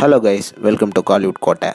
Hello guys, welcome to Kollywood கோட்டை.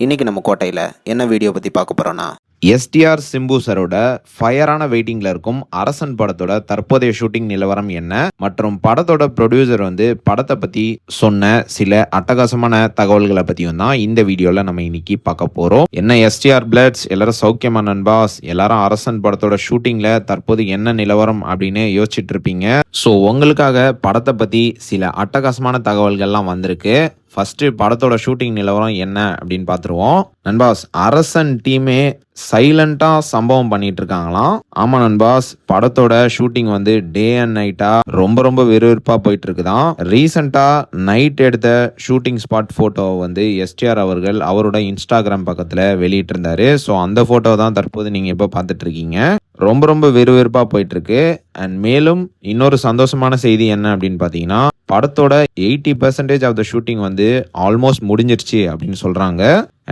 இன்றைக்கி நம்ம கோட்டையில் என்ன வீடியோ பற்றி பார்க்க போகிறோன்னா, எஸ்டிஆர் சிம்பு சரோட ஃபயரான வெயிட்டிங்கில் இருக்கும் அரசன் படத்தோட தற்போதைய ஷூட்டிங் நிலவரம் என்ன மற்றும் படத்தோட ப்ரொடியூசர் படத்தை பற்றி சொன்ன சில அட்டகாசமான தகவல்களை பற்றியும் தான் இந்த வீடியோவில் நம்ம இன்னைக்கு பார்க்க போகிறோம். என்ன எஸ்டிஆர் பிளட்ஸ், எல்லாரும் சௌக்கியமா நண்பாஸ்? எல்லாரும் அரசன் படத்தோட ஷூட்டிங்கில் தற்போது என்ன நிலவரம் அப்படின்னு யோசிச்சுட்டு இருப்பீங்க. ஸோ உங்களுக்காக படத்தை பற்றி சில அட்டகாசமான தகவல்கள்லாம் வந்திருக்கு. ஃபர்ஸ்ட் படத்தோட ஷூட்டிங் நிலவரம் என்ன அப்படின்னு பார்த்துருவோம். நண்பாஸ், அரசன் டீமே சைலண்டா சம்பவம் பண்ணிட்டு இருக்காங்களாம். ஆமா நண்பாஸ், படத்தோட ஷூட்டிங் டே அண்ட் நைட்டா ரொம்ப விறுவிறுப்பா போயிட்டு இருக்குதான். ரீசெண்டா நைட் எடுத்த ஷூட்டிங் ஸ்பாட் போட்டோவை எஸ்டிஆர் அவர்கள் அவரோட இன்ஸ்டாகிராம் பக்கத்துல வெளியிட்டு இருந்தாரு. ஸோ அந்த போட்டோ தான் தற்போது நீங்க இப்ப பார்த்துட்டு இருக்கீங்க. ரொம்ப விறுவிறுப்பா போயிட்டு இருக்கு. அண்ட் மேலும் இன்னொரு சந்தோஷமான செய்தி என்ன அப்படின்னு பாத்தீங்கன்னா, படத்தோட 80% ஆஃப் த ஷூட்டிங் ஆல்மோஸ்ட் முடிஞ்சிருச்சு அப்படின்னு சொல்றாங்க.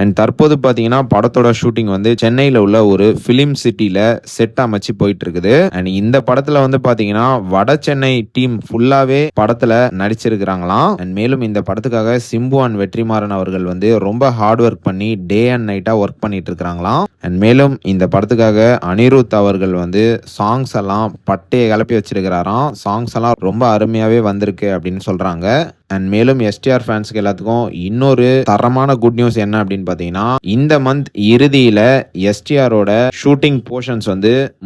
அண்ட் தற்போது பார்த்தீங்கன்னா படத்தோட ஷூட்டிங் சென்னையில் உள்ள ஒரு ஃபிலிம் சிட்டியில் செட் அமைச்சு போயிட்டு இருக்குது. அண்ட் இந்த படத்தில் பார்த்தீங்கன்னா வட சென்னை டீம் ஃபுல்லாகவே படத்தில் நடிச்சிருக்கிறாங்களாம். அண்ட் மேலும் இந்த படத்துக்காக சிம்பு அண்ட் வெற்றிமாறன் அவர்கள் ரொம்ப ஹார்ட் ஒர்க் பண்ணி டே அண்ட் நைட்டாக ஒர்க் பண்ணிட்டு இருக்கிறாங்களாம். அண்ட் மேலும் இந்த படத்துக்காக அனிருத் அவர்கள் சாங்ஸ் எல்லாம் பட்டையை கிளப்பி வச்சிருக்கிறாராம். சாங்ஸ் எல்லாம் ரொம்ப அருமையாகவே வந்திருக்கு அப்படின்னு சொல்கிறாங்க. அண்ட் மேலும் எஸ்டிஆர் ஃபேன்ஸ்க்கு எல்லாத்துக்கும் இன்னொரு தரமான குட் நியூஸ் என்ன அப்படின்னு பார்த்தீங்கன்னா, இந்த மந்த் இறுதியில் எஸ்டிஆரோட ஷூட்டிங் போர்ஷன்ஸ்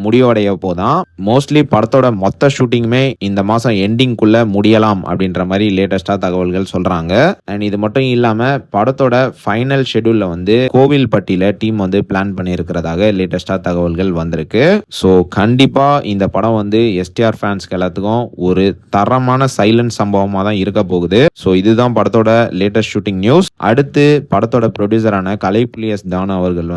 முடிவடைய போதான். மோஸ்ட்லி படத்தோட மொத்த ஷூட்டிங்குமே இந்த மாதம் எண்டிங்குள்ள முடியலாம் அப்படின்ற மாதிரி லேட்டஸ்டாக தகவல்கள் சொல்கிறாங்க. அண்ட் இது மட்டும் இல்லாமல் படத்தோட ஃபைனல் ஷெட்யூலில் கோவில்பட்டியில் டீம் பிளான் பண்ணியிருக்கிறதாக லேட்டஸ்டாக தகவல்கள் வந்திருக்கு. ஸோ கண்டிப்பாக இந்த படம் எஸ்டிஆர் ஃபேன்ஸ்க்கு எல்லாத்துக்கும் ஒரு தரமான சைலண்ட் சம்பவமாக தான் இருக்க போகுது. சோ இதுதான் படத்தோட லேட்டஸ்ட் ஷூட்டிங் நியூஸ். அடுத்து படத்தோட ப்ரொடியூசரான கலைப்புலி எஸ் தானு அவர்கள்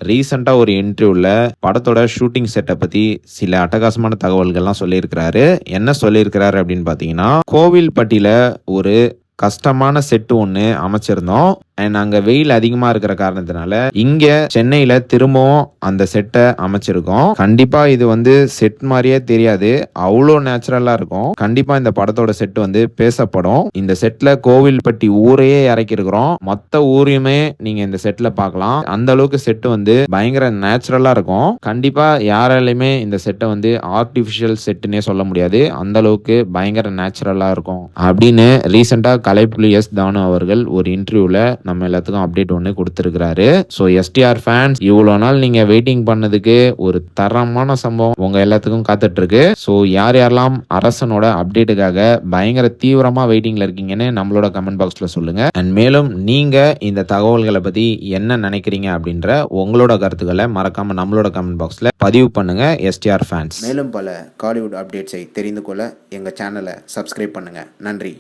ரீசெண்டா ஒரு இன்டர்வியூல படத்தோட ஷூட்டிங் செட்டை பத்தி சில அட்டகாசமான தகவல்கள்லாம் சொல்லியிருக்கிறாரு. என்ன சொல்லியிருக்கிறாரு அப்படின்னு பாத்தீங்கன்னா, கோவில்பட்டியில ஒரு கஷ்டமான செட்டு ஒன்று அமைச்சிருந்தோம். அண்ட் அங்கே வெயில் அதிகமாக இருக்கிற காரணத்தினால இங்கே சென்னையில் திரும்பவும் அந்த செட்டை அமைச்சிருக்கோம். கண்டிப்பாக இது செட் மாதிரியே தெரியாது, அவ்வளோ நேச்சுரலாக இருக்கும். கண்டிப்பாக இந்த படத்தோட செட்டு பேசப்படும். இந்த செட்டில் கோவில்பட்டி ஊரையே இறக்கிருக்கிறோம். மற்ற ஊரையுமே நீங்கள் இந்த செட்டில் பார்க்கலாம். அந்த அளவுக்கு செட்டு பயங்கர நேச்சுரலாக இருக்கும். கண்டிப்பாக யாராலையுமே இந்த செட்டை ஆர்டிஃபிஷியல் செட்டுன்னே சொல்ல முடியாது, அந்த அளவுக்கு பயங்கர நேச்சுரலாக இருக்கும் அப்படின்னு ரீசெண்டாக கலைப்புலி எஸ் தானு அவர்கள் ஒரு இன்டர்வியூல நம்ம எல்லாத்துக்கும் அப்டேட் ஒன்று கொடுத்துருக்கிறாரு. ஸோ எஸ்டிஆர் ஃபேன்ஸ், இவ்வளோ நாள் நீங்க வெயிட்டிங் பண்ணதுக்கு ஒரு தரமான சம்பவம் உங்க எல்லாத்துக்கும் காத்துட்டு இருக்கு. ஸோ யாரெல்லாம் அரசனோட அப்டேட்டுக்காக பயங்கர தீவிரமா வெயிட்டிங்ல இருக்கீங்கன்னு நம்மளோட கமெண்ட் பாக்ஸ்ல சொல்லுங்க. அண்ட் மேலும் நீங்க இந்த தகவல்களை பத்தி என்ன நினைக்கிறீங்க அப்படின்ற உங்களோட கருத்துக்களை மறக்காம நம்மளோட கமெண்ட் பாக்ஸ்ல பதிவு பண்ணுங்க எஸ்டிஆர் ஃபேன்ஸ். மேலும் பல காலிவுட் அப்டேட்ஸை தெரிந்து கொள்ள எங்க சேனலை சப்ஸ்கிரைப் பண்ணுங்க. நன்றி.